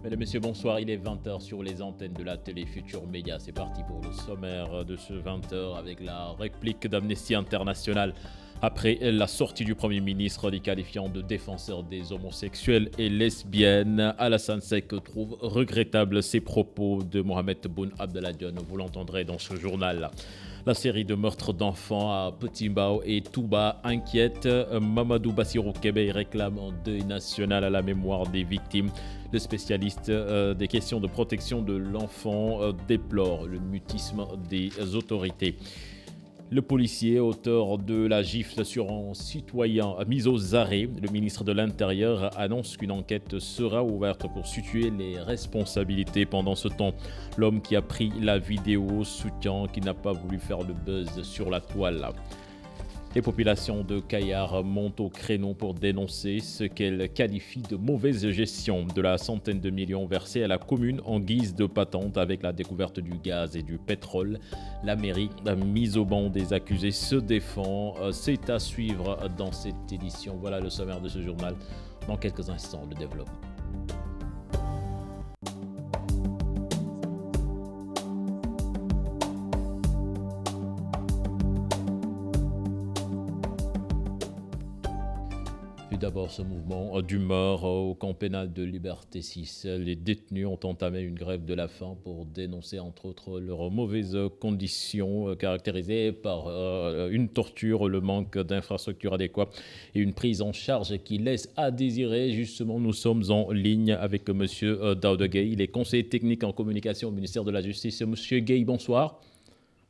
Mesdames, Messieurs, bonsoir. Il est 20h sur les antennes de la télé Futur Média. C'est parti pour le sommaire de ce 20h avec la réplique d'Amnesty International après la sortie du Premier ministre les qualifiant de défenseur des homosexuels et lesbiennes. Alassane Seck trouve regrettable ces propos de Mohamed Boun Abdallah Dionne. Vous l'entendrez dans ce journal. La série de meurtres d'enfants à Petit Mbao et Touba inquiète. Mamadou Bassirou Kébé réclame un deuil national à la mémoire des victimes. Le spécialiste des questions de protection de l'enfant déplore le mutisme des autorités. Le policier, auteur de la gifle sur un citoyen mis aux arrêts, le ministre de l'Intérieur annonce qu'une enquête sera ouverte pour situer les responsabilités. Pendant ce temps, l'homme qui a pris la vidéo soutient qu'il n'a pas voulu faire le buzz sur la toile. Les populations de Kayar montent au créneau pour dénoncer ce qu'elles qualifient de mauvaise gestion de la centaine de millions versés à la commune en guise de patente avec la découverte du gaz et du pétrole. La mairie, mise au banc des accusés, se défend. C'est à suivre dans cette édition. Voilà le sommaire de ce journal. Dans quelques instants, le développement. D'abord, ce mouvement d'humeur au camp pénal de Liberté 6. Les détenus ont entamé une grève de la faim pour dénoncer, entre autres, leurs mauvaises conditions caractérisées par une torture, le manque d'infrastructures adéquates et une prise en charge qui laisse à désirer. Justement, nous sommes en ligne avec M. Daouda Gueye. Il est conseiller technique en communication au ministère de la Justice. M. Gueye, bonsoir.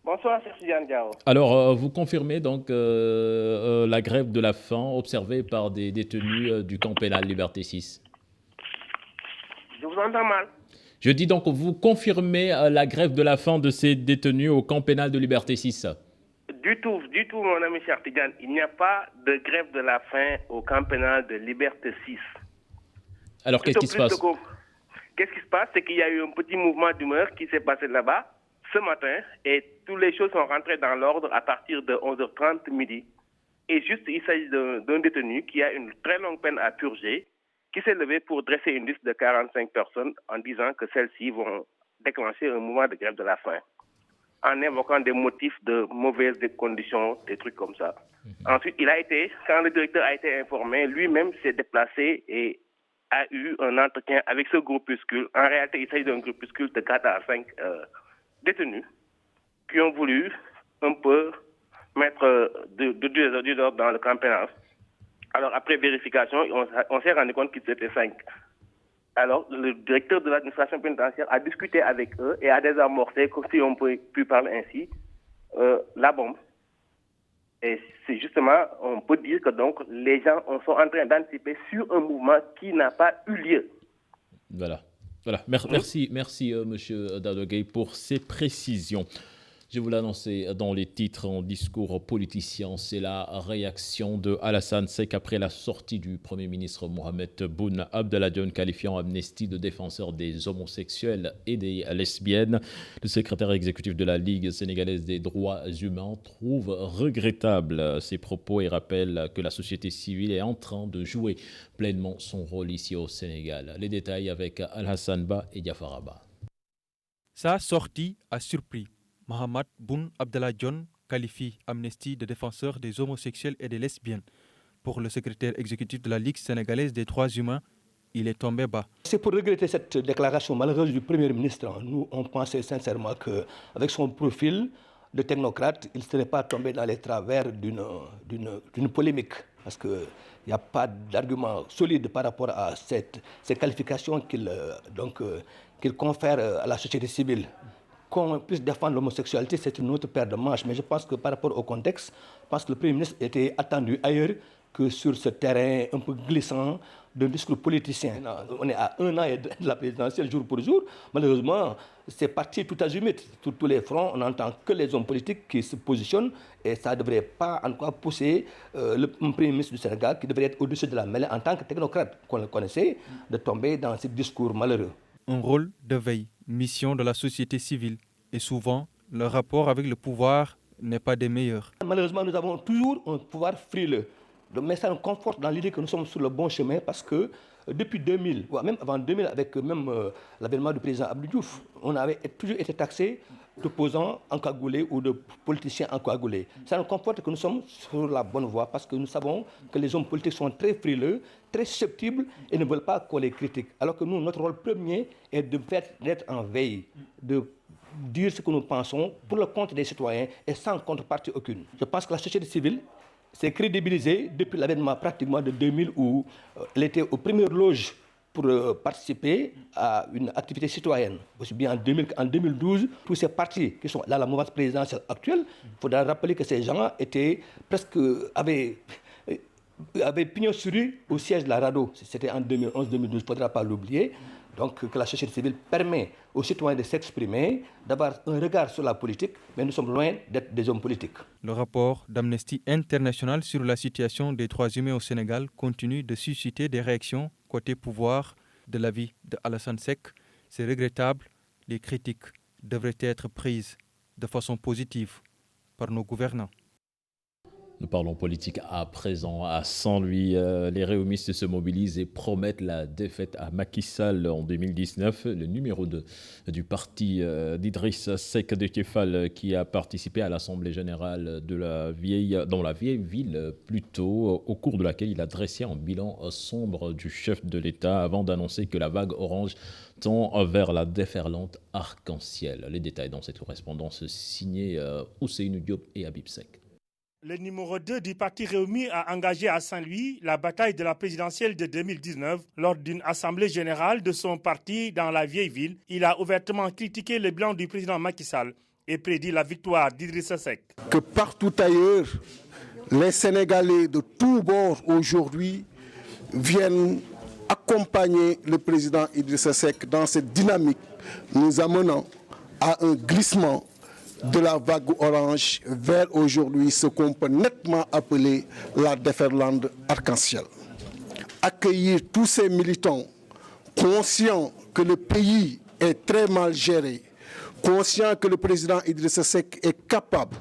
Bonsoir, c'est Sylviane Diao. Alors, vous confirmez donc la grève de la faim observée par des détenus du camp pénal Liberté 6? Je vous entends mal. Je dis donc, vous confirmez la grève de la faim de ces détenus au camp pénal de Liberté 6? Du tout, mon ami cher Tidjane. Il n'y a pas de grève de la faim au camp pénal de Liberté 6. Alors, qu'est-ce qui se passe? Qu'est-ce qui se passe? C'est qu'il y a eu un petit mouvement d'humeur qui s'est passé là-bas ce matin et toutes les choses sont rentrées dans l'ordre à partir de 11h30 midi. Et juste, il s'agit d'un détenu qui a une très longue peine à purger, qui s'est levé pour dresser une liste de 45 personnes en disant que celles-ci vont déclencher un mouvement de grève de la faim, en invoquant des motifs de mauvaises conditions, des trucs comme ça. Ensuite, quand le directeur a été informé, lui-même s'est déplacé et a eu un entretien avec ce groupuscule. En réalité, il s'agit d'un groupuscule de 4 à 5 détenus qui ont voulu un peu mettre du ordre dans le camp pénal. Alors, après vérification, on s'est rendu compte qu'ils étaient 5. Alors, le directeur de l'administration pénitentiaire a discuté avec eux et a désamorcé, comme si on peut parler ainsi, la bombe. Et c'est justement, on peut dire que donc les gens sont en train d'anticiper sur un mouvement qui n'a pas eu lieu. Voilà. Merci, monsieur Daouda Gueye, pour ces précisions. Je vous l'annonçais dans les titres en discours politicien, c'est la réaction de Alassane Seck après la sortie du Premier ministre Mohamed Boun Abdallah Dionne qualifiant Amnesty de défenseur des homosexuels et des lesbiennes. Le secrétaire exécutif de la Ligue sénégalaise des droits humains trouve regrettable ces propos et rappelle que la société civile est en train de jouer pleinement son rôle ici au Sénégal. Les détails avec Al-Hassan Ba et Diafara Ba. Sa sortie a surpris. Mohamed Boun Abdallah Dionne qualifie Amnesty de défenseur des homosexuels et des lesbiennes. Pour le secrétaire exécutif de la Ligue sénégalaise des droits humains, il est tombé bas. C'est pour regretter cette déclaration malheureuse du Premier ministre. Nous, on pensait sincèrement qu'avec son profil de technocrate, il ne serait pas tombé dans les travers d'une polémique. Parce qu'il n'y a pas d'argument solide par rapport à ces qualifications qu'il confère à la société civile. Qu'on puisse défendre l'homosexualité, c'est une autre paire de manches. Mais je pense que par rapport au contexte, je pense que le Premier ministre était attendu ailleurs que sur ce terrain un peu glissant d'un discours politicien. On est à 1 an de la présidentielle jour pour jour. Malheureusement, c'est parti tout azimut. Sur tous les fronts, on n'entend que les hommes politiques qui se positionnent et ça ne devrait pas en tout cas pousser le Premier ministre du Sénégal, qui devrait être au-dessus de la mêlée en tant que technocrate qu'on le connaissait, de tomber dans ce discours malheureux. Un rôle de veille, mission de la société civile. Et souvent, le rapport avec le pouvoir n'est pas des meilleurs. Malheureusement, nous avons toujours un pouvoir frileux. Mais ça nous conforte dans l'idée que nous sommes sur le bon chemin parce que depuis 2000, ou même avant 2000, avec l'avènement du président Abdou Diouf, on avait toujours été taxé d'opposants encagoulés ou de politiciens encagoulés. Ça nous comporte que nous sommes sur la bonne voie parce que nous savons que les hommes politiques sont très frileux, très susceptibles et ne veulent pas qu'on les critique. Alors que nous, notre rôle premier est d'être en veille, de dire ce que nous pensons pour le compte des citoyens et sans contrepartie aucune. Je pense que la société civile s'est crédibilisée depuis l'avènement pratiquement de 2000 où elle était aux premières loges pour participer à une activité citoyenne. Aussi bien en 2000 qu'en 2012, tous ces partis qui sont dans la mouvance présidentielle actuelle, il faudra rappeler que ces gens étaient avaient pignon sur rue au siège de la RADDHO. C'était en 2011-2012, il ne faudra pas l'oublier. Donc que la société civile permet aux citoyens de s'exprimer, d'avoir un regard sur la politique, mais nous sommes loin d'être des hommes politiques. Le rapport d'Amnesty International sur la situation des droits humains au Sénégal continue de susciter des réactions côté pouvoir de l'avis d'Alassane Seck. C'est regrettable. Les critiques devraient être prises de façon positive par nos gouvernants. Nous parlons politique à présent. À Saint-Louis, les réumistes se mobilisent et promettent la défaite à Macky Sall en 2019. Le numéro 2 du parti d'Idriss Seck de Kefal qui a participé à l'Assemblée générale dans la vieille ville plus tôt, au cours de laquelle il a dressé un bilan sombre du chef de l'État avant d'annoncer que la vague orange tend vers la déferlante arc-en-ciel. Les détails dans cette correspondance signée Ousseynou Diop et Habib Seck. Le numéro 2 du parti Réumi a engagé à Saint-Louis la bataille de la présidentielle de 2019 lors d'une assemblée générale de son parti dans la vieille ville. Il a ouvertement critiqué le bilan du président Macky Sall et prédit la victoire d'Idrissa Seck. Que partout ailleurs, les Sénégalais de tous bords aujourd'hui viennent accompagner le président Idrissa Seck dans cette dynamique nous amenant à un glissement de la vague orange vers aujourd'hui ce qu'on peut nettement appeler la déferlante arc-en-ciel. Accueillir tous ces militants conscients que le pays est très mal géré, conscients que le président Idrissa Seck est capable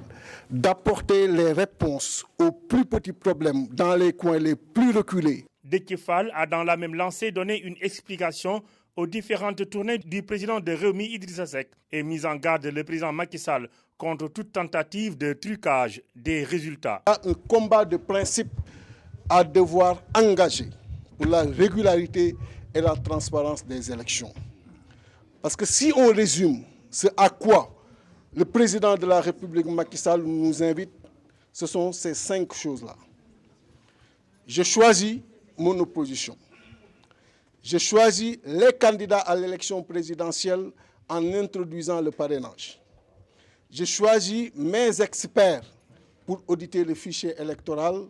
d'apporter les réponses aux plus petits problèmes dans les coins les plus reculés. Déthié Fall a dans la même lancée donné une explication aux différentes tournées du président de Réumi Idrissa Seck et mis en garde le président Macky Sall contre toute tentative de trucage des résultats. Un combat de principe à devoir engager pour la régularité et la transparence des élections. Parce que si on résume ce à quoi le président de la République Macky Sall nous invite, ce sont ces 5 choses-là. J'ai choisi mon opposition. J'ai choisi les candidats à l'élection présidentielle en introduisant le parrainage. J'ai choisi mes experts pour auditer le fichier électoral.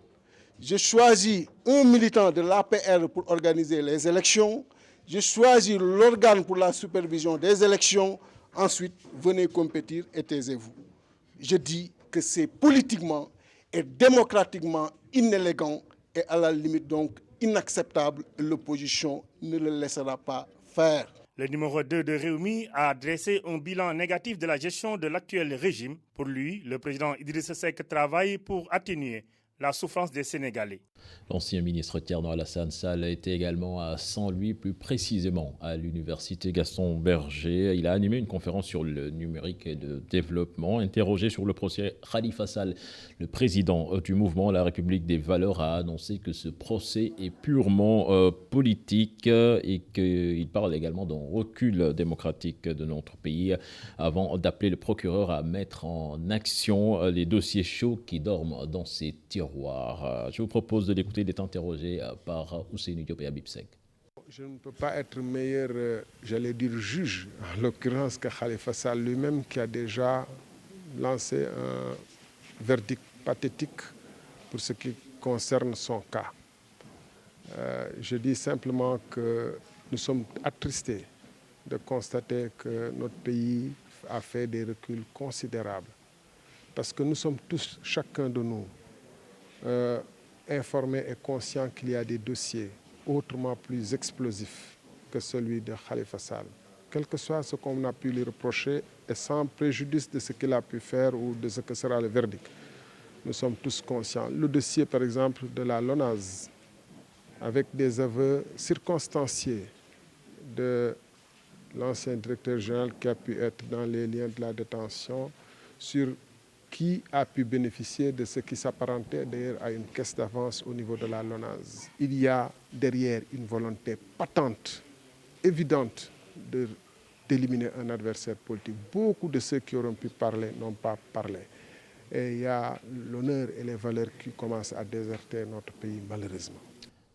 J'ai choisi un militant de l'APR pour organiser les élections. J'ai choisi l'organe pour la supervision des élections. Ensuite, venez compétir et taisez-vous. Je dis que c'est politiquement et démocratiquement inélégant et à la limite donc inacceptable. L'opposition ne le laissera pas faire. Le numéro 2 de Réumi a dressé un bilan négatif de la gestion de l'actuel régime. Pour lui, le président Idrissa Seck travaille pour atténuer la souffrance des Sénégalais. L'ancien ministre Thierno Alassane Sall était également à Saint-Louis, plus précisément à l'université Gaston Berger. Il a animé une conférence sur le numérique et le développement. Interrogé sur le procès Khalifa Sall, le président du mouvement La République des Valeurs a annoncé que ce procès est purement politique et qu'il parle également d'un recul démocratique de notre pays avant d'appeler le procureur à mettre en action les dossiers chauds qui dorment dans ses tiroirs. Je vous propose de l'écouter, il est interrogé par Ousseynou Diop et Habib Seck. Je ne peux pas être meilleur, j'allais dire juge, en l'occurrence que Khalifa Sall lui-même qui a déjà lancé un verdict pathétique pour ce qui concerne son cas. Je dis simplement que nous sommes attristés de constater que notre pays a fait des reculs considérables. Parce que nous sommes tous, chacun de nous, informés et conscients qu'il y a des dossiers autrement plus explosifs que celui de Khalifa Sall. Quel que soit ce qu'on a pu lui reprocher et sans préjudice de ce qu'il a pu faire ou de ce que sera le verdict. Nous sommes tous conscients. Le dossier, par exemple, de la LONASE, avec des aveux circonstanciés de l'ancien directeur général qui a pu être dans les liens de la détention sur qui a pu bénéficier de ce qui s'apparentait d'ailleurs à une caisse d'avance au niveau de la LONASE. Il y a derrière une volonté patente, évidente, d'éliminer un adversaire politique. Beaucoup de ceux qui auront pu parler n'ont pas parlé. Et il y a l'honneur et les valeurs qui commencent à déserter notre pays, malheureusement.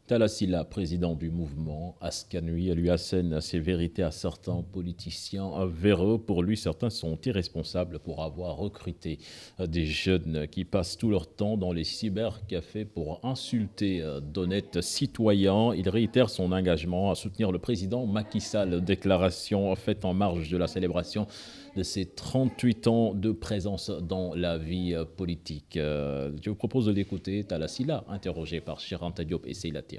Talla Sylla, président du mouvement Askan Wi, lui assène ses vérités à certains politiciens véreux. Pour lui, certains sont irresponsables pour avoir recruté des jeunes qui passent tout leur temps dans les cybercafés pour insulter d'honnêtes citoyens. Il réitère son engagement à soutenir le président Macky Sall. Déclaration faite en marge de la célébration de ses 38 ans de présence dans la vie politique. Je vous propose de l'écouter. Talla Sylla, interrogé par Cheikh Anta Diop et Seyla Tir.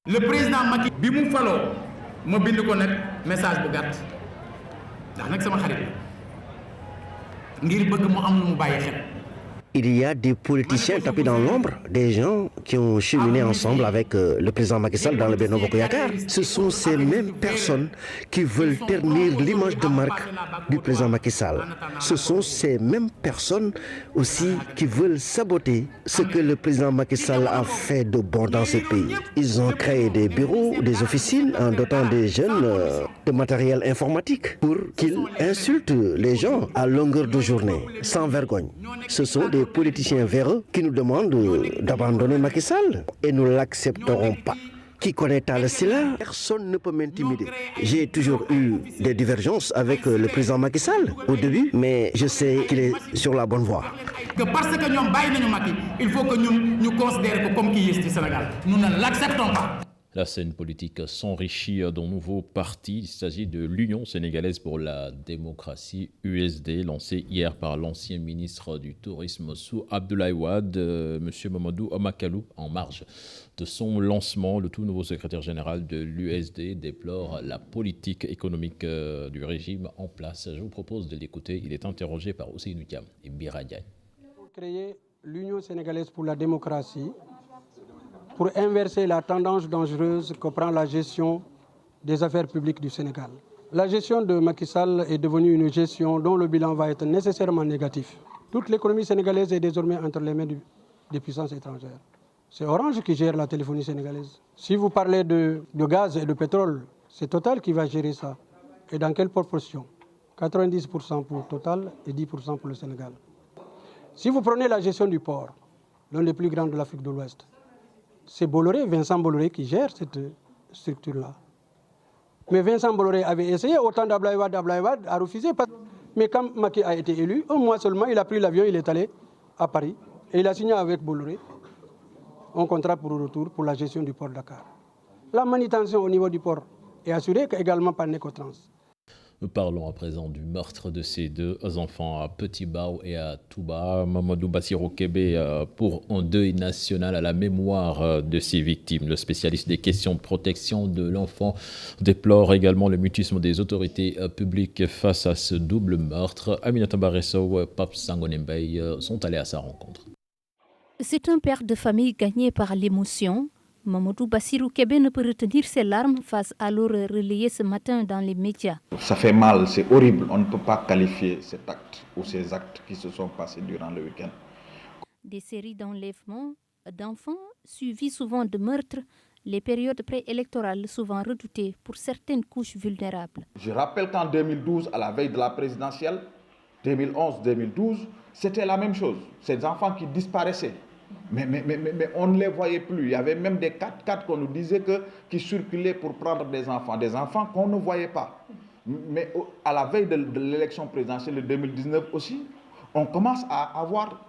Le président Macky bi mu faloo ma bind ko nag message bu gàtt ndax nag sama xarit ngir bëgg mu am lu mu bàyyi xel. Il y a des politiciens tapis dans l'ombre, des gens qui ont cheminé ensemble avec le président Macky Sall dans le Benno Bokk Yakaar. Ce sont ces mêmes personnes qui veulent ternir l'image de marque du président Macky Sall. Ce sont ces mêmes personnes aussi qui veulent saboter ce que le président Macky Sall a fait de bon dans ce pays. Ils ont créé des bureaux, des officines en dotant des jeunes de matériel informatique pour qu'ils insultent les gens à longueur de journée, sans vergogne. Ce sont des politiciens véreux qui nous demandent d'abandonner Macky Sall et nous ne l'accepterons pas. Qui connaît Talla Sylla? Personne ne peut m'intimider. J'ai toujours eu des divergences avec le président Macky Sall au début, mais je sais qu'il est sur la bonne voie. Que parce que ñoom bàyyi nañu Macky, il faut que ñun ñu considérer ko comme qui est du Sénégal. Nous ne l'acceptons pas. La scène politique s'enrichit d'un nouveau parti. Il s'agit de l'Union sénégalaise pour la démocratie, USD, lancé hier par l'ancien ministre du Tourisme sous Abdoulaye Wade, M. Mamadou Makalou, en marge de son lancement. Le tout nouveau secrétaire général de l'USD déplore la politique économique du régime en place. Je vous propose de l'écouter. Il est interrogé par Ousseynou Thiam et Bira Diagne. Pour créer l'Union sénégalaise pour la démocratie, pour inverser la tendance dangereuse que prend la gestion des affaires publiques du Sénégal. La gestion de Macky Sall est devenue une gestion dont le bilan va être nécessairement négatif. Toute l'économie sénégalaise est désormais entre les mains des puissances étrangères. C'est Orange qui gère la téléphonie sénégalaise. Si vous parlez de gaz et de pétrole, c'est Total qui va gérer ça. Et dans quelle proportion? 90% pour Total et 10% pour le Sénégal. Si vous prenez la gestion du port, l'un des plus grands de l'Afrique de l'Ouest, c'est Bolloré, Vincent Bolloré qui gère cette structure-là. Mais Vincent Bolloré avait essayé, autant d'Abdoulaye Wade a refusé. Mais quand Macky a été élu, un mois seulement, il a pris l'avion, il est allé à Paris et il a signé avec Bolloré un contrat pour le retour pour la gestion du port de Dakar. La manutention au niveau du port est assurée également par Necotrans. Nous parlons à présent du meurtre de ces deux enfants à Petit Bao et à Touba. Mamadou Bassirou Kébé pour un deuil national à la mémoire de ces victimes. Le spécialiste des questions de protection de l'enfant déplore également le mutisme des autorités publiques face à ce double meurtre. Aminata Baresso et Pape Sangoné Mbaye sont allés à sa rencontre. C'est un père de famille gagné par l'émotion. Mamadou Bassirou Kébé ne peut retenir ses larmes face à l'horreur relayée ce matin dans les médias. Ça fait mal, c'est horrible. On ne peut pas qualifier cet acte ou ces actes qui se sont passés durant le week-end. Des séries d'enlèvements d'enfants suivies souvent de meurtres, les périodes préélectorales souvent redoutées pour certaines couches vulnérables. Je rappelle qu'en 2012, à la veille de la présidentielle, 2011-2012, c'était la même chose. Ces enfants qui disparaissaient. Mais on ne les voyait plus. Il y avait même des 4x4 qu'on nous disait qui circulaient pour prendre des enfants qu'on ne voyait pas. Mais à la veille de l'élection présidentielle de 2019 aussi, on commence à avoir...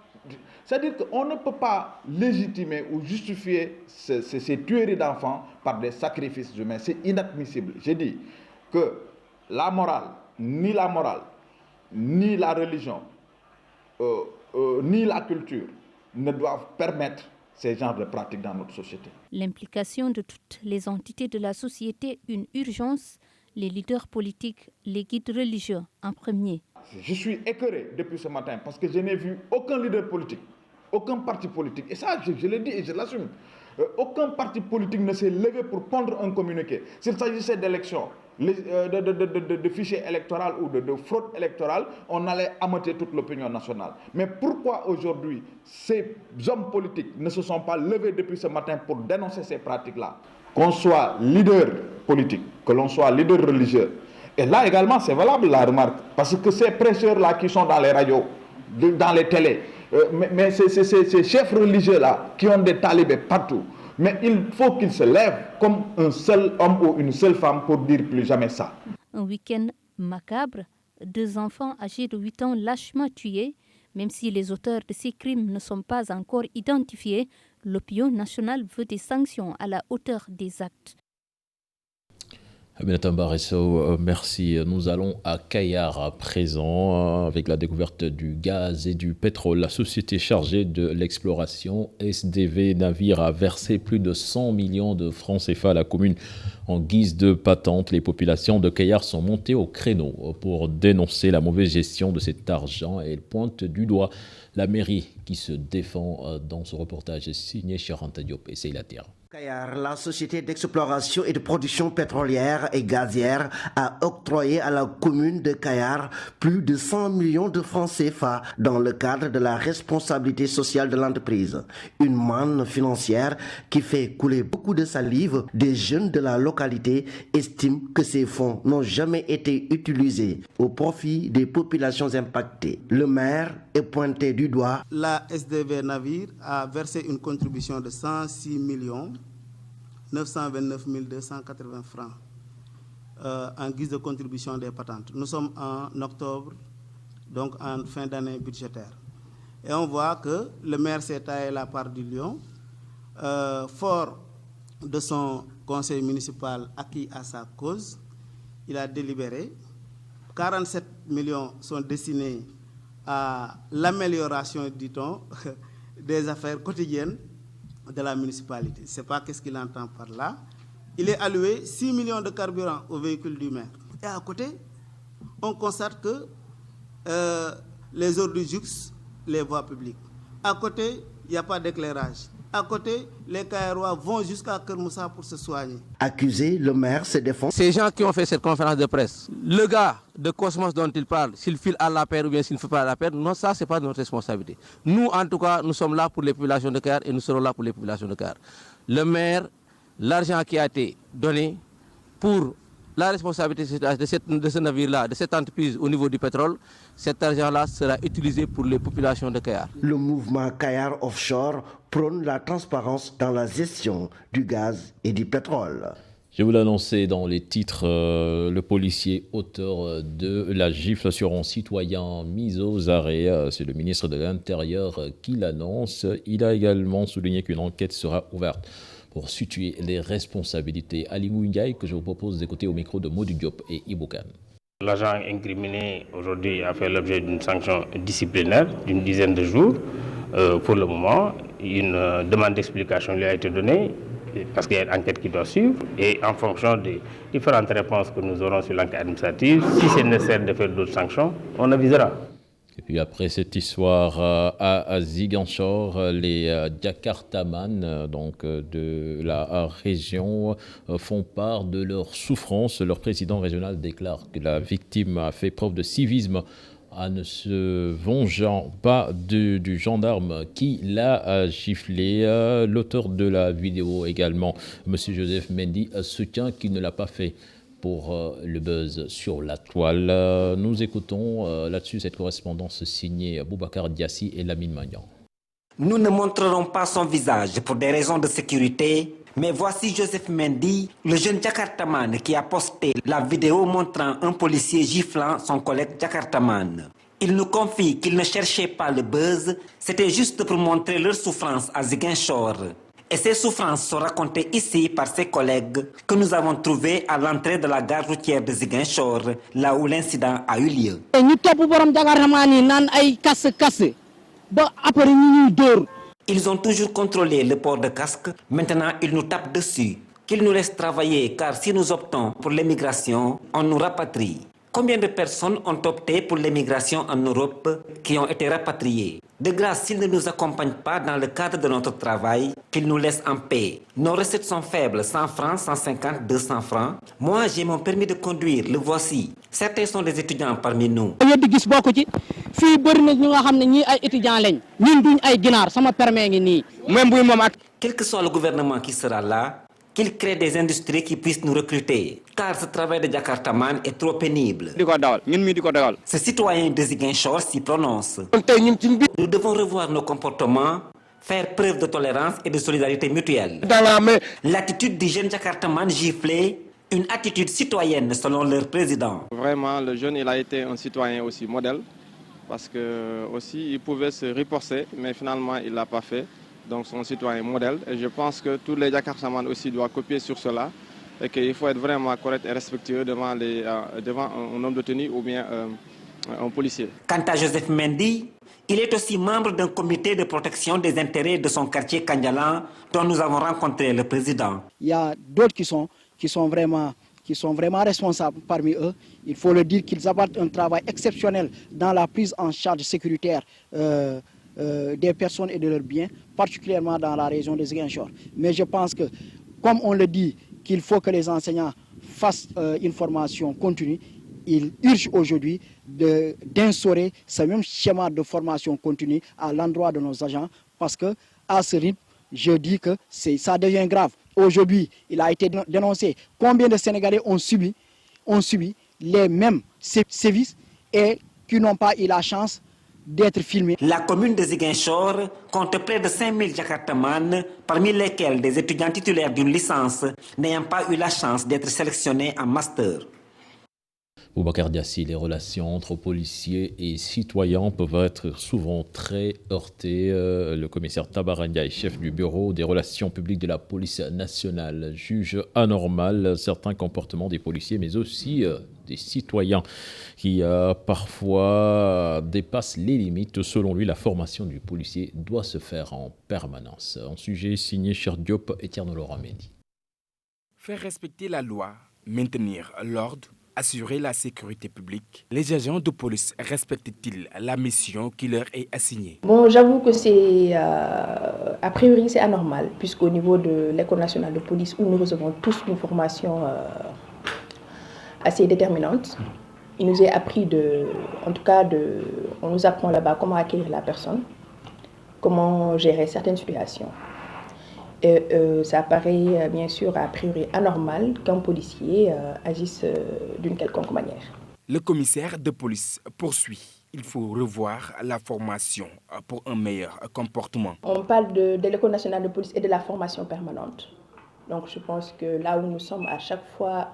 C'est-à-dire qu'on ne peut pas légitimer ou justifier ces tueries d'enfants par des sacrifices humains. C'est inadmissible. J'ai dit que la morale, ni la religion, ni la culture, ne doivent permettre ces genres de pratiques dans notre société. L'implication de toutes les entités de la société, une urgence, les leaders politiques, les guides religieux en premier. Je suis écœuré depuis ce matin parce que je n'ai vu aucun leader politique, aucun parti politique, et ça je le dis et je l'assume, Aucun parti politique ne s'est levé pour pondre un communiqué. S'il s'agissait d'élections, de fichiers électoraux ou de fraude électorale, on allait ameuter toute l'opinion nationale. Mais pourquoi aujourd'hui ces hommes politiques ne se sont pas levés depuis ce matin pour dénoncer ces pratiques-là? Qu'on soit leader politique, que l'on soit leader religieux. Et là également, c'est valable la remarque, parce que ces prêcheurs-là qui sont dans les radios, dans les télés, mais ces chefs religieux-là qui ont des talibés partout, mais il faut qu'ils se lèvent comme un seul homme ou une seule femme pour dire plus jamais ça. Un week-end macabre, 2 enfants âgés de 8 ans lâchement tués. Même si les auteurs de ces crimes ne sont pas encore identifiés, l'opinion nationale veut des sanctions à la hauteur des actes. Aminata Mbaresso, merci. Nous allons à Kayar à présent avec la découverte du gaz et du pétrole. La société chargée de l'exploration SDV Navire a versé plus de 100 millions de francs CFA à la commune en guise de patente. Les populations de Kayar sont montées au créneau pour dénoncer la mauvaise gestion de cet argent et elles pointent du doigt la mairie qui se défend dans ce reportage signé Charanta Diop et Seyla Terre. Kayar, la société d'exploration et de production pétrolière et gazière a octroyé à la commune de Kayar plus de 100 millions de francs CFA dans le cadre de la responsabilité sociale de l'entreprise. Une manne financière qui fait couler beaucoup de salive. Des jeunes de la localité estiment que ces fonds n'ont jamais été utilisés au profit des populations impactées. Le maire est pointé du doigt. La SDV Navire a versé une contribution de 106 millions 929 280 francs en guise de contribution des patentes. Nous sommes en octobre, donc en fin d'année budgétaire. Et on voit que le maire s'est taillé la part du lion, fort de son conseil municipal acquis à sa cause. Il a délibéré. 47 millions sont destinés à l'amélioration, dit-on, des affaires quotidiennes de la municipalité. Je ne sais pas qu'est-ce qu'il entend par là. Il est alloué 6 millions de carburant au véhicule du maire. Et à côté, on constate que les ordures jouxtent les voies publiques. À côté, il n'y a pas d'éclairage. À côté, les Kayarois vont jusqu'à Kermoussa pour se soigner. Accusé, le maire se défend. Ces gens qui ont fait cette conférence de presse, le gars de Cosmos dont il parle, s'il file à la paire ou bien s'il ne fait pas à la paire, non, ça, ce n'est pas de notre responsabilité. Nous, en tout cas, nous sommes là pour les populations de Kayar et nous serons là pour les populations de Kayar. Le maire, l'argent qui a été donné pour la responsabilité de ce navire-là, de cette entreprise au niveau du pétrole, cet argent-là sera utilisé pour les populations de Kayar. Le mouvement Kayar Offshore prône la transparence dans la gestion du gaz et du pétrole. Je vous l'annonçais dans les titres, le policier auteur de la gifle sur un citoyen mis aux arrêts, c'est le ministre de l'Intérieur qui l'annonce. Il a également souligné qu'une enquête sera ouverte pour situer les responsabilités. Ali Ndiaye, que je vous propose d'écouter au micro de Modi Diop et Iboukan. L'agent incriminé aujourd'hui a fait l'objet d'une sanction disciplinaire d'une dizaine de jours. Pour le moment, une demande d'explication lui a été donnée parce qu'il y a une enquête qui doit suivre. Et en fonction des différentes réponses que nous aurons sur l'enquête administrative, si c'est nécessaire de faire d'autres sanctions, on avisera. Et puis après cette histoire à Ziguinchor, les Jakartaman donc de la région font part de leur souffrance. Leur président régional déclare que la victime a fait preuve de civisme en ne se vengeant pas du gendarme qui l'a giflé. L'auteur de la vidéo également, M. Joseph Mendy, soutient qu'il ne l'a pas fait pour le buzz sur la toile. Nous écoutons là-dessus cette correspondance signée Boubacar Diassi et Lamine Magnan. Nous ne montrerons pas son visage pour des raisons de sécurité, mais voici Joseph Mendy, le jeune Jakartaman qui a posté la vidéo montrant un policier giflant son collègue Jakartaman. Il nous confie qu'il ne cherchait pas le buzz, c'était juste pour montrer leur souffrance à Ziguinchor. Et ces souffrances sont racontées ici par ses collègues que nous avons trouvés à l'entrée de la gare routière de Ziguinchor, là où l'incident a eu lieu. Ils ont toujours contrôlé le port de casque, maintenant ils nous tapent dessus. Qu'ils nous laissent travailler, car si nous optons pour l'émigration, on nous rapatrie. Combien de personnes ont opté pour l'émigration en Europe qui ont été rapatriées? De grâce, s'ils ne nous accompagnent pas dans le cadre de notre travail, qu'ils nous laissent en paix. Nos recettes sont faibles, 100 francs, 150, 200 francs. Moi, j'ai mon permis de conduire, le voici. Certains sont des étudiants parmi nous. Quel que soit le gouvernement qui sera là, qu'il crée des industries qui puissent nous recruter. Car ce travail de Jakartaman est trop pénible. Ce citoyen de Ziguinchor s'y prononce. Nous devons revoir nos comportements, faire preuve de tolérance et de solidarité mutuelle. L'attitude du jeune Jakartaman giflé, une attitude citoyenne selon leur président. Vraiment, le jeune, il a été un citoyen aussi modèle, parce que aussi il pouvait se riposter, mais finalement il ne l'a pas fait. Donc c'est un citoyen modèle et je pense que tous les Jakartaman aussi doivent copier sur cela et qu'il faut être vraiment correct et respectueux devant un homme de tenue ou bien un policier. Quant à Joseph Mendy, il est aussi membre d'un comité de protection des intérêts de son quartier Kandialan dont nous avons rencontré le président. Il y a d'autres qui sont vraiment responsables parmi eux. Il faut le dire qu'ils apportent un travail exceptionnel dans la prise en charge sécuritaire des personnes et de leurs biens, particulièrement dans la région de Ziguinchor. Mais je pense que, comme on le dit, qu'il faut que les enseignants fassent une formation continue, il urge aujourd'hui d'instaurer ce même schéma de formation continue à l'endroit de nos agents, parce que à ce rythme, je dis que ça devient grave. Aujourd'hui, il a été dénoncé combien de Sénégalais ont subi les mêmes sévices et qui n'ont pas eu la chance d'être filmés. La commune de Ziguinchor compte près de 5000 Jakartaman, parmi lesquels des étudiants titulaires d'une licence n'ayant pas eu la chance d'être sélectionnés en master. Boubacar Diassi, les relations entre policiers et citoyens peuvent être souvent très heurtées. Le commissaire Tabarania, chef du bureau des relations publiques de la police nationale, juge anormal certains comportements des policiers, mais aussi des citoyens qui parfois dépassent les limites. Selon lui, la formation du policier doit se faire en permanence. Un sujet signé Cher Diop et Tierno Laurent Mendy. Faire respecter la loi, maintenir l'ordre, assurer la sécurité publique. Les agents de police respectent-ils la mission qui leur est assignée? Bon, j'avoue que a priori, c'est anormal, puisqu'au niveau de l'École nationale de police, où nous recevons tous une formation assez déterminante, il nous est appris on nous apprend là-bas comment acquérir la personne, comment gérer certaines situations. Et ça paraît bien sûr a priori anormal qu'un policier agisse d'une quelconque manière. Le commissaire de police poursuit. Il faut revoir la formation pour un meilleur comportement. On parle de l'École nationale de police et de la formation permanente. Donc je pense que là où nous sommes, à chaque fois,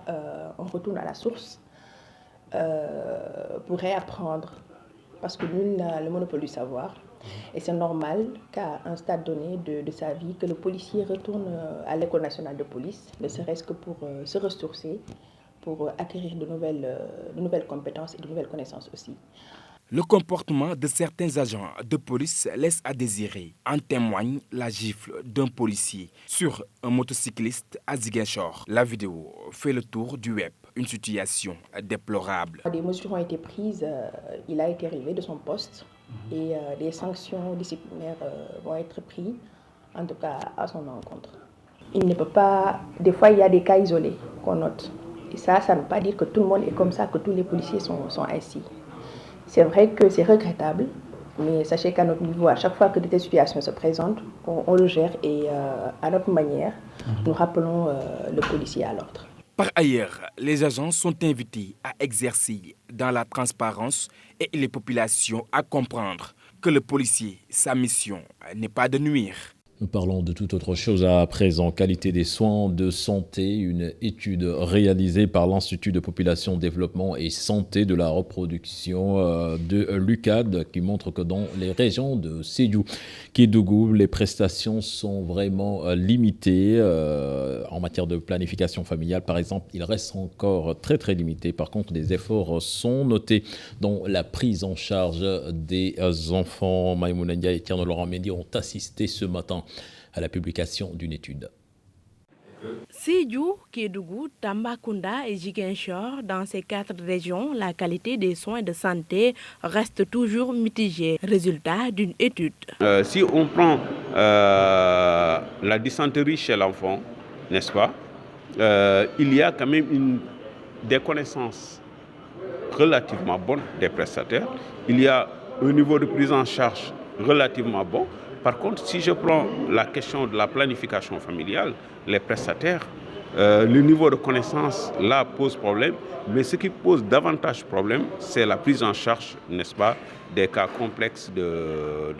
on retourne à la source pour réapprendre, parce que nul n'a le monopole du savoir. Et c'est normal qu'à un stade donné de sa vie, que le policier retourne à l'École nationale de police, ne serait-ce que pour se ressourcer, pour acquérir de nouvelles compétences et de nouvelles connaissances aussi. Le comportement de certains agents de police laisse à désirer. En témoigne la gifle d'un policier sur un motocycliste à Ziguinchor. La vidéo fait le tour du web. Une situation déplorable. Des mesures ont été prises, il a été relevé de son poste et des sanctions disciplinaires vont être prises, en tout cas à son encontre. Il ne peut pas... Des fois, il y a des cas isolés qu'on note. Et ça ne veut pas dire que tout le monde est comme ça, que tous les policiers sont ainsi. C'est vrai que c'est regrettable, mais sachez qu'à notre niveau, à chaque fois que des situations se présentent, on le gère et à notre manière, nous rappelons le policier à l'ordre. Par ailleurs, les agents sont invités à exercer dans la transparence et les populations à comprendre que le policier, sa mission n'est pas de nuire. Nous parlons de toute autre chose à présent. Qualité des soins de santé, une étude réalisée par l'Institut de population, développement et santé de la reproduction de l'UCAD qui montre que dans les régions de Sédhiou, Kédougou, les prestations sont vraiment limitées. En matière de planification familiale, par exemple, il reste encore très très limité. Par contre, des efforts sont notés dans la prise en charge des enfants. Maïmouna Ndiaye et Tierno Laurent Mendy ont assisté ce matin à la publication d'une étude. Sédhiou, Kédougou, Tambacounda et Ziguinchor, dans ces 4 régions, la qualité des soins de santé reste toujours mitigée. Résultat d'une étude. Si on prend la dysenterie chez l'enfant, n'est-ce pas, il y a quand même des connaissances relativement bonnes des prestataires. Il y a un niveau de prise en charge relativement bon. Par contre, si je prends la question de la planification familiale, les prestataires, le niveau de connaissance là pose problème, mais ce qui pose davantage problème, c'est la prise en charge, n'est-ce pas, des cas complexes de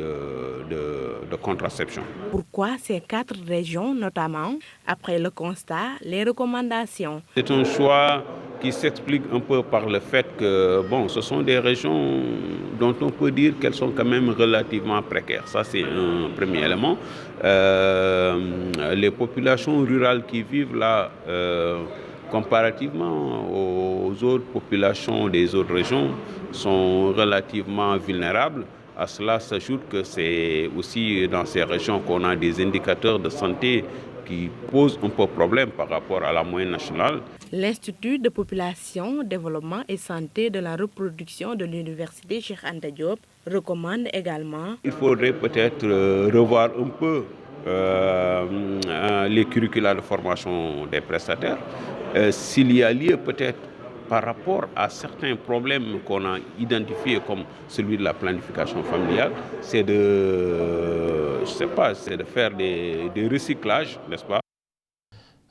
contraception. Pourquoi ces 4 régions notamment? Après le constat, les recommandations. C'est un choix qui s'explique un peu par le fait que ce sont des régions dont on peut dire qu'elles sont quand même relativement précaires. Ça, c'est un premier élément. Les populations rurales qui vivent là, comparativement aux autres populations des autres régions, sont relativement vulnérables. À cela s'ajoute que c'est aussi dans ces régions qu'on a des indicateurs de santé qui posent un peu problème par rapport à la moyenne nationale. L'Institut de population, développement et santé de la reproduction de l'Université Cheikh Anta Diop recommande également. Il faudrait peut-être revoir un peu les curricula de formation des prestataires. S'il y a lieu peut-être par rapport à certains problèmes qu'on a identifiés comme celui de la planification familiale, c'est de faire des recyclages, n'est-ce pas?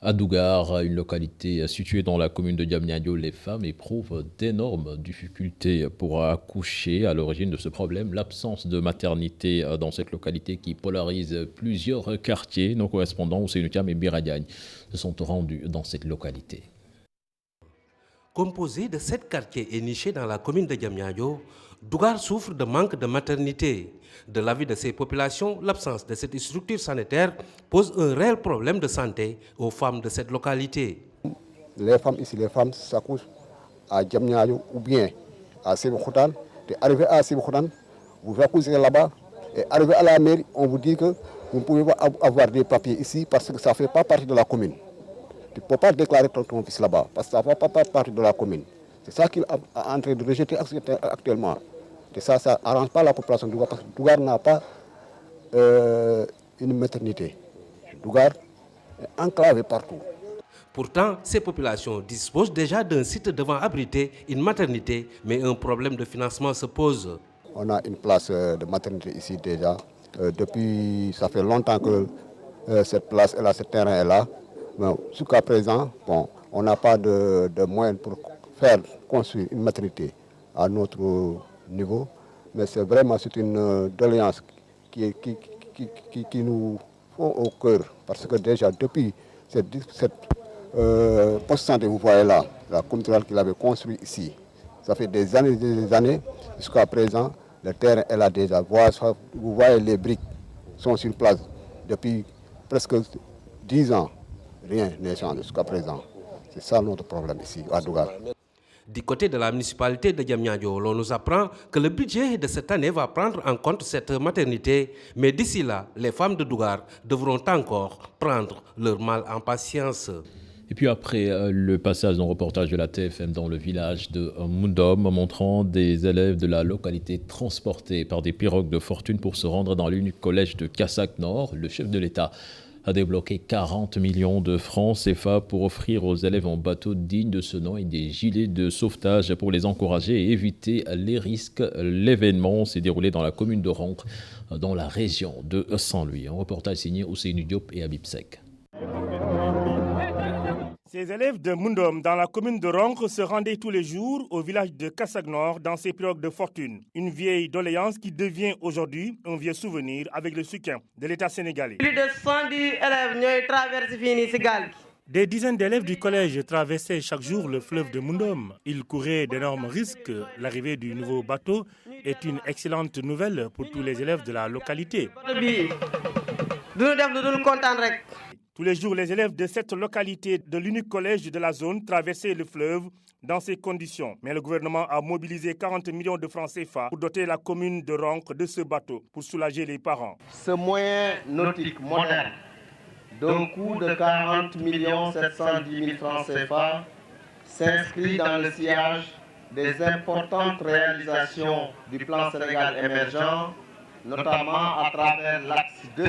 À Dougar, une localité située dans la commune de Diamniadio, les femmes éprouvent d'énormes difficultés pour accoucher. À l'origine de ce problème, l'absence de maternité dans cette localité qui polarise plusieurs quartiers. Nos correspondants Ousseynou Thiam et Biradiagne se sont rendus dans cette localité. Composé de 7 quartiers et niché dans la commune de Diamniadio, Dougar souffre de manque de maternité. De l'avis de ces populations, l'absence de cette structure sanitaire pose un réel problème de santé aux femmes de cette localité. Les femmes ici, s'accouchent à Diamniadio ou bien à Sébikotane. Arrivé à Sébikotane, vous accouchez là-bas et arrivé à la mairie, on vous dit que vous ne pouvez pas avoir des papiers ici parce que ça ne fait pas partie de la commune. Tu ne peux pas déclarer ton fils là-bas parce que ça ne fait pas partie de la commune. C'est ça qu'il est en train de rejeter actuellement. Et ça n'arrange pas la population de Dougar parce que Dougar n'a pas une maternité. Dougar est enclavé partout. Pourtant, ces populations disposent déjà d'un site devant abriter une maternité, mais un problème de financement se pose. On a une place de maternité ici déjà. Ça fait longtemps que cette place est là, ce terrain est là. Jusqu'à présent, on n'a pas de moyens pour faire construire une maternité à notre niveau, mais c'est une doléance qui nous font au cœur, parce que déjà depuis cette poste santé, vous voyez là, la communauté rurale qu'il avait construit ici, ça fait des années, jusqu'à présent, le terrain est là déjà. Vous voyez les briques sont sur place depuis presque 10 ans. Rien n'est changé jusqu'à présent. C'est ça notre problème ici, à Dougar. Du côté de la municipalité de Diamniadio, l'on nous apprend que le budget de cette année va prendre en compte cette maternité. Mais d'ici là, les femmes de Dougar devront encore prendre leur mal en patience. Et puis après le passage d'un reportage de la TFM dans le village de Mundom, montrant des élèves de la localité transportés par des pirogues de fortune pour se rendre dans l'unique collège de Kassak Nord, le chef de l'État a débloqué 40 millions de francs CFA pour offrir aux élèves un bateau digne de ce nom et des gilets de sauvetage pour les encourager et éviter les risques. L'événement s'est déroulé dans la commune de Roncre, dans la région de Saint-Louis. Un reportage signé Ousseynou Diop et Habib Sek. Ces élèves de Mundom dans la commune de Roncre se rendaient tous les jours au village de Kassak Nord dans ces pirogues de fortune. Une vieille doléance qui devient aujourd'hui un vieux souvenir avec le soutien de l'État sénégalais. Plus de 110 élèves ont traversé ce gal. Des dizaines d'élèves du collège traversaient chaque jour le fleuve de Mundom. Ils couraient d'énormes risques. L'arrivée du nouveau bateau est une excellente nouvelle pour tous les élèves de la localité. Tous les jours, les élèves de cette localité de l'unique collège de la zone traversaient le fleuve dans ces conditions. Mais le gouvernement a mobilisé 40 millions de francs CFA pour doter la commune de Roncre de ce bateau pour soulager les parents. Ce moyen nautique moderne d'un coût de 40 710 000 francs CFA s'inscrit dans le sillage des importantes réalisations du plan Sénégal émergent, notamment à travers l'axe 2.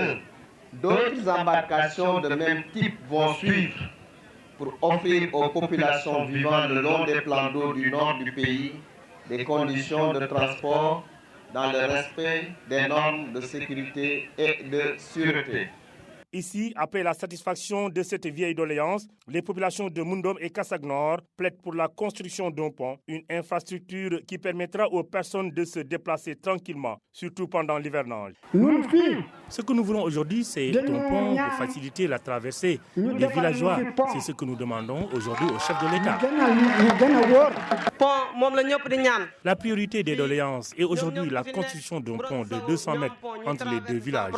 D'autres embarcations de même type vont suivre pour offrir aux populations vivant le long des plans d'eau du nord du pays des conditions de transport dans le respect des normes de sécurité et de sûreté. Ici, après la satisfaction de cette vieille doléance, les populations de Mundom et Kassagnor plaident pour la construction d'un pont, une infrastructure qui permettra aux personnes de se déplacer tranquillement, surtout pendant l'hivernage. Ce que nous voulons aujourd'hui, c'est un pont pour faciliter la traversée des villageois. C'est ce que nous demandons aujourd'hui au chef de l'État. La priorité des doléances est aujourd'hui la construction d'un pont de 200 mètres entre les deux villages.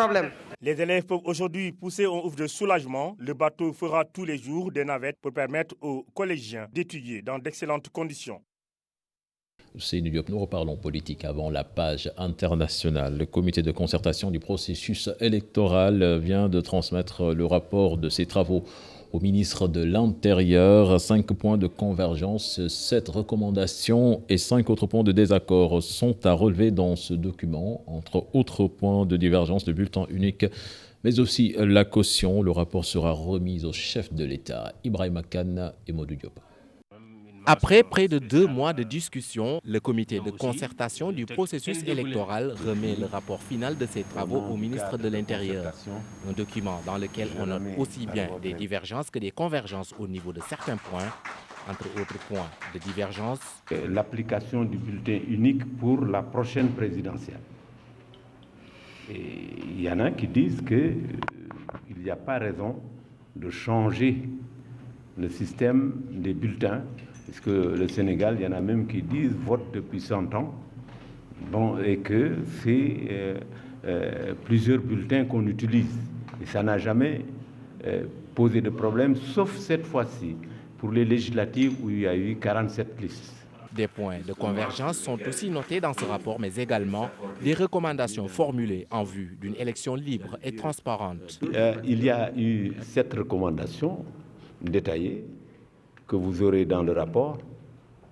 Les élèves peuvent aujourd'hui pousser un ouf de soulagement. Le bateau fera tous les jours des navettes pour permettre aux collégiens d'étudier dans d'excellentes conditions. C'est Diop, nous reparlons politique avant la page internationale. Le comité de concertation du processus électoral vient de transmettre le rapport de ses travaux au ministre de l'Intérieur. 5 points de convergence, 7 recommandations et 5 autres points de désaccord sont à relever dans ce document. Entre autres points de divergence, le bulletin unique, mais aussi la caution. Le rapport sera remis au chef de l'État, Ibrahima Kane et Modou Diop. Après près de 2 mois de discussion, le comité de concertation du processus électoral remet le rapport final de ses travaux au ministre de l'Intérieur. Un document dans lequel on note aussi bien des divergences que des convergences au niveau de certains points. Entre autres points de divergence, l'application du bulletin unique pour la prochaine présidentielle. Et il y en a qui disent qu'il n'y a pas raison de changer le système des bulletins. Parce que le Sénégal, il y en a même qui disent vote depuis 100 ans, bon, et que c'est plusieurs bulletins qu'on utilise. Et ça n'a jamais posé de problème, sauf cette fois-ci, pour les législatives où il y a eu 47 listes. Des points de convergence sont aussi notés dans ce rapport, mais également des recommandations formulées en vue d'une élection libre et transparente. Il y a eu 7 recommandations détaillées que vous aurez dans le rapport,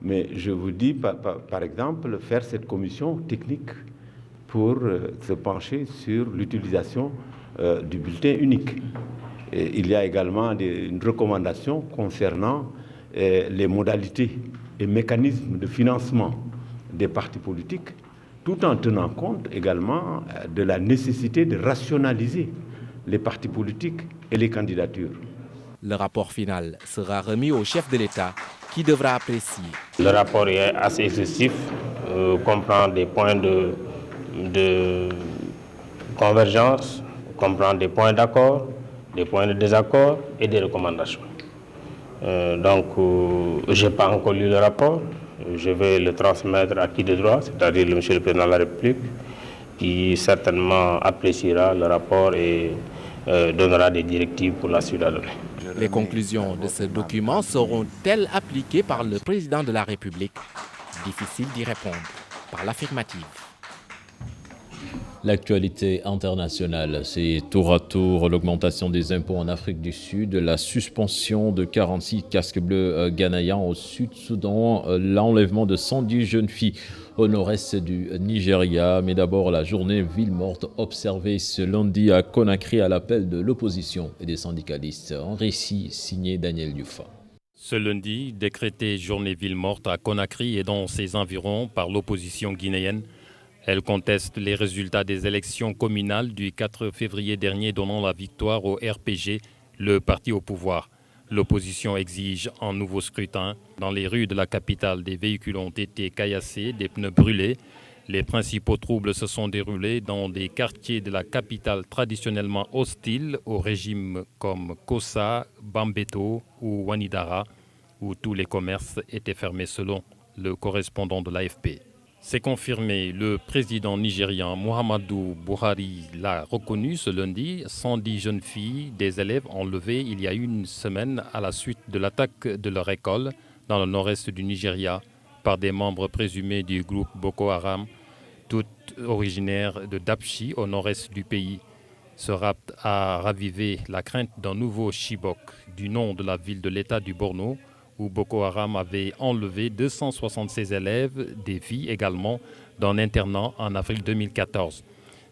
mais je vous dis, par exemple, faire cette commission technique pour se pencher sur l'utilisation du bulletin unique. Et il y a également une recommandation concernant les modalités et mécanismes de financement des partis politiques, tout en tenant compte également de la nécessité de rationaliser les partis politiques et les candidatures. Le rapport final sera remis au chef de l'État qui devra apprécier. Le rapport est assez excessif, comprend des points de convergence, comprend des points d'accord, des points de désaccord et des recommandations. Je n'ai pas encore lu le rapport. Je vais le transmettre à qui de droit, c'est-à-dire le Monsieur le Président de la République, qui certainement appréciera le rapport et donnera des directives pour la suite à donner. Les conclusions de ce document seront-elles appliquées par le président de la République? Difficile d'y répondre par l'affirmative. L'actualité internationale, c'est tour à tour l'augmentation des impôts en Afrique du Sud, la suspension de 46 casques bleus ghanéens au Sud-Soudan, l'enlèvement de 110 jeunes filles au nord-est du Nigeria. Mais d'abord, la journée ville morte observée ce lundi à Conakry à l'appel de l'opposition et des syndicalistes. Un récit signé Daniel Diouf. Ce lundi, décrété journée ville morte à Conakry et dans ses environs par l'opposition guinéenne. Elle conteste les résultats des élections communales du 4 février dernier donnant la victoire au RPG, le parti au pouvoir. L'opposition exige un nouveau scrutin. Dans les rues de la capitale, des véhicules ont été caillassés, des pneus brûlés. Les principaux troubles se sont déroulés dans des quartiers de la capitale traditionnellement hostiles au régime comme Kossa, Bambeto ou Wanidara, où tous les commerces étaient fermés selon le correspondant de l'AFP. C'est confirmé, le président nigérian Muhammadu Buhari l'a reconnu ce lundi. 110 jeunes filles, des élèves enlevés il y a une semaine à la suite de l'attaque de leur école dans le nord-est du Nigeria par des membres présumés du groupe Boko Haram, toutes originaires de Dapchi au nord-est du pays. sera apte à raviver la crainte d'un nouveau Chibok, du nom de la ville de l'État du Borno, où Boko Haram avait enlevé 276 élèves, des filles également, d'un internat en avril 2014.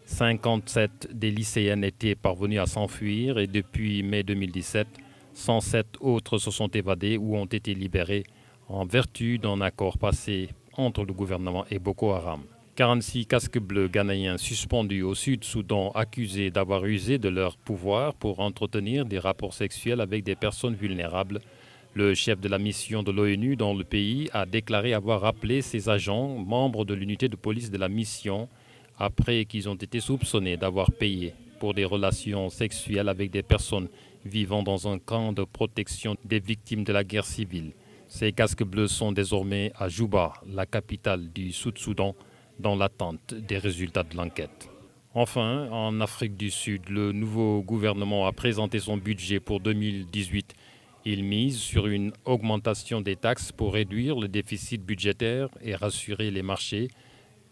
57 des lycéennes étaient parvenues à s'enfuir et depuis mai 2017, 107 autres se sont évadés ou ont été libérés en vertu d'un accord passé entre le gouvernement et Boko Haram. 46 casques bleus ghanéens suspendus au Sud-Soudan accusés d'avoir usé de leur pouvoir pour entretenir des rapports sexuels avec des personnes vulnérables. Le chef de la mission de l'ONU dans le pays a déclaré avoir appelé ses agents, membres de l'unité de police de la mission, après qu'ils ont été soupçonnés d'avoir payé pour des relations sexuelles avec des personnes vivant dans un camp de protection des victimes de la guerre civile. Ces casques bleus sont désormais à Juba, la capitale du Sud-Soudan, dans l'attente des résultats de l'enquête. Enfin, en Afrique du Sud, le nouveau gouvernement a présenté son budget pour 2018. Il mise sur une augmentation des taxes pour réduire le déficit budgétaire et rassurer les marchés.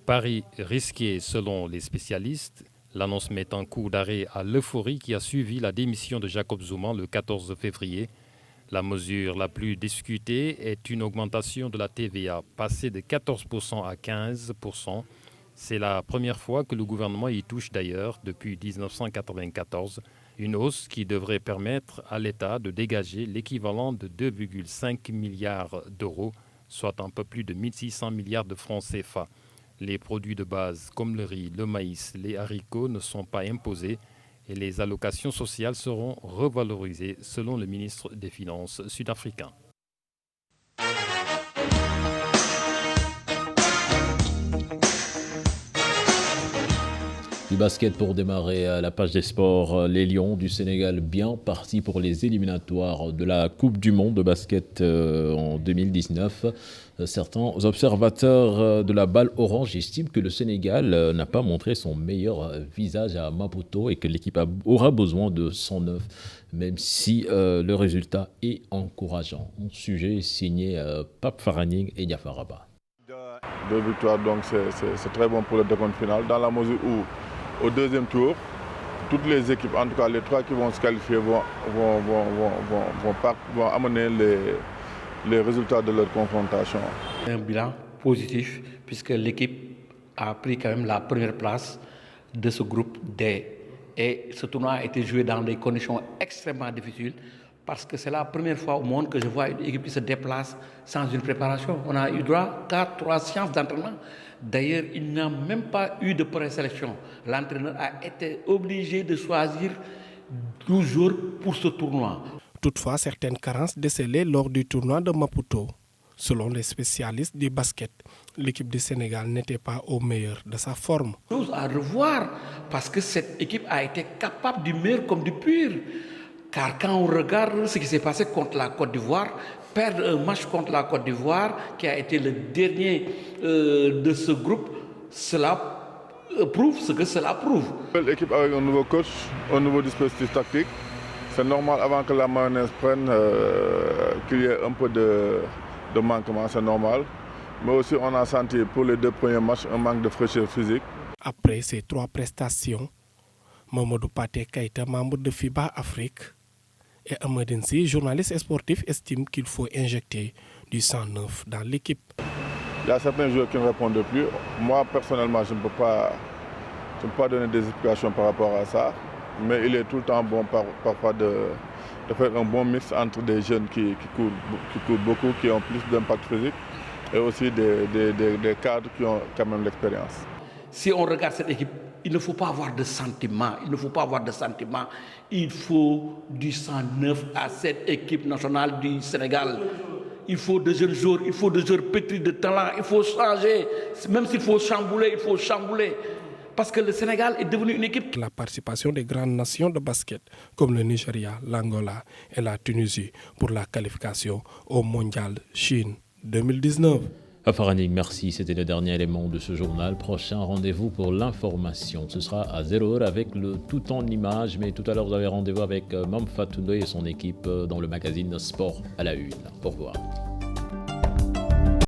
Pari risqué selon les spécialistes. L'annonce met un coup d'arrêt à l'euphorie qui a suivi la démission de Jacob Zuma le 14 février. La mesure la plus discutée est une augmentation de la TVA, passée de 14% à 15%. C'est la première fois que le gouvernement y touche d'ailleurs depuis 1994. Une hausse qui devrait permettre à l'État de dégager l'équivalent de 2,5 milliards d'euros, soit un peu plus de 1600 milliards de francs CFA. Les produits de base comme le riz, le maïs, les haricots ne sont pas imposés et les allocations sociales seront revalorisées selon le ministre des Finances sud-africain. Du basket pour démarrer la page des sports. Les Lions du Sénégal bien partis pour les éliminatoires de la Coupe du Monde de basket en 2019. Certains observateurs de la balle orange estiment que le Sénégal n'a pas montré son meilleur visage à Maputo et que l'équipe aura besoin de 109, même si le résultat est encourageant. Un sujet signé Pape Faraning et Diafaraba. 2 victoires, donc c'est très bon pour le décompte final, dans la mesure où au deuxième tour, toutes les équipes, en tout cas les 3 qui vont se qualifier, vont amener les résultats de leur confrontation. Un bilan positif puisque l'équipe a pris quand même la première place de ce groupe D. Et ce tournoi a été joué dans des conditions extrêmement difficiles parce que c'est la première fois au monde que je vois une équipe qui se déplace sans une préparation. On a eu droit qu'à 3 séances d'entraînement. D'ailleurs, il n'y a même pas eu de présélection. L'entraîneur a été obligé de choisir 12 jours pour ce tournoi. Toutefois, certaines carences décelées lors du tournoi de Maputo. Selon les spécialistes du basket, l'équipe du Sénégal n'était pas au meilleur de sa forme. Chose à revoir parce que cette équipe a été capable du meilleur comme du pire. Car quand on regarde ce qui s'est passé contre la Côte d'Ivoire, perdre un match contre la Côte d'Ivoire, qui a été le dernier de ce groupe, cela prouve ce que cela prouve. L'équipe avec un nouveau coach, un nouveau dispositif tactique, c'est normal avant que la mayonnaise prenne qu'il y ait un peu de manquement, c'est normal. Mais aussi on a senti pour les 2 premiers matchs un manque de fraîcheur physique. Après ces 3 prestations, Mamadou Pathé Keïta, membre de FIBA Afrique, et Amadine Sy, journaliste sportif, estime qu'il faut injecter du sang neuf dans l'équipe. Il y a certains joueurs qui ne répondent plus. Moi, personnellement, je ne peux pas donner des explications par rapport à ça. Mais il est tout le temps bon parfois de faire un bon mix entre des jeunes qui courent beaucoup, qui ont plus d'impact physique, et aussi des cadres qui ont quand même l'expérience. Si on regarde cette équipe, il ne faut pas avoir de sentiments. Il faut du sang neuf à cette équipe nationale du Sénégal. Il faut de jeunes joueurs, il faut de joueurs pétris de talent. Il faut changer. Même s'il faut chambouler, il faut chambouler. Parce que le Sénégal est devenu une équipe. La participation des grandes nations de basket, comme le Nigeria, l'Angola et la Tunisie, pour la qualification au Mondial Chine 2019. Faraning, merci. C'était le dernier élément de ce journal. Prochain rendez-vous pour l'information. Ce sera à 0h avec le tout en images. Mais tout à l'heure, vous avez rendez-vous avec Mam Fatoundoy et son équipe dans le magazine Sport à la Une. Au revoir.